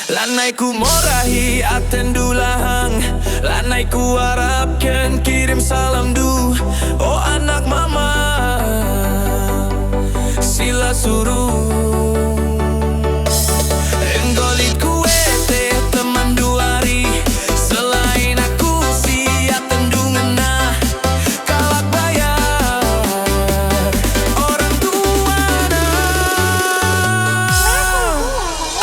Lanai ku morahi aten dulahang, lanai ku harapkan kirim salam du. Oh anak mama, sila suruh enggolit ku ete teman duari. Selain aku siap tendungan nah kalak bayar orang tua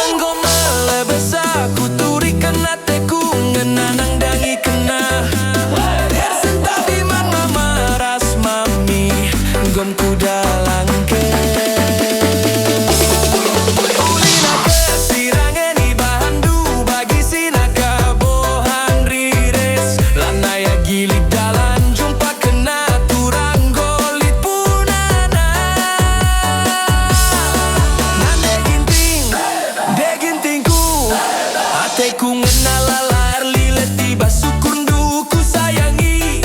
enggo melebes aku turikan ateku ngenanang dangi kena tapi mana maras mami gomku dalang ke ku ngenalalar lilet tiba sukundu ku sayangi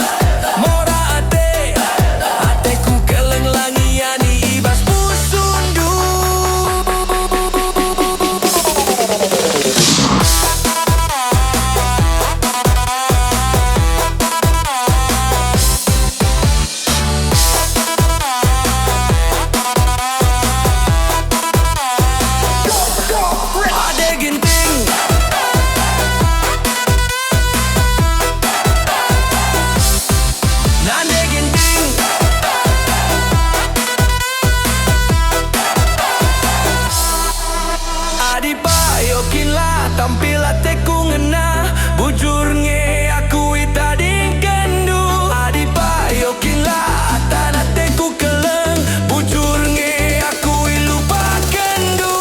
mora ateku keleng langiani ibas pusundu. Ade ginting tampil ateku ngena bujur nge aku tadi kendu adi payokin lah atan ateku keleng bujur nge aku lupa kendu.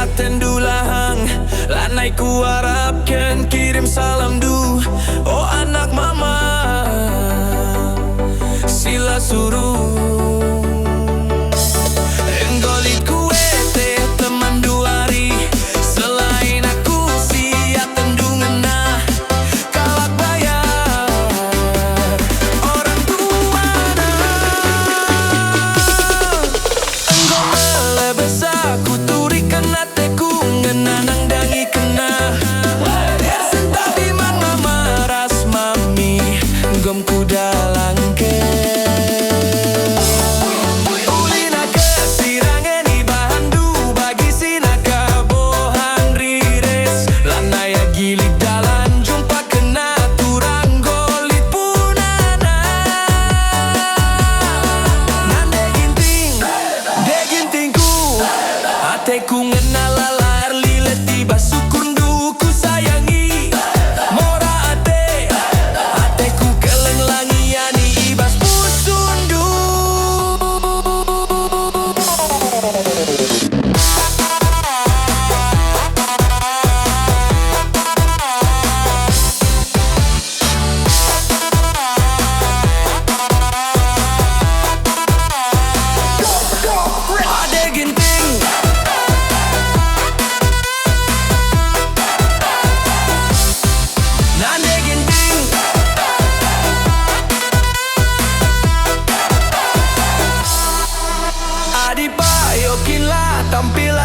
Aten dulahang, lanai ku harapkan kirim salam du. Oh anak mama, sila suruh enggolit ku ete teman duari. Selain aku siap tendungan nah kalak bayar orang tua enggo melebes aku turikan ateku ngenanang dangi kena tapi mana maras mami gomku dalang ke ulina kesirangan ibahan du bagi sinaka bohan rires lanai gilik dalan jumpa kena turang golit punana nande gintingku ateku ngenalalar lilet tiba sukundu ku sayangi mora ateku keleng langiani ibas pusundu. Ade ginting nande ginting adi payokin lah tampil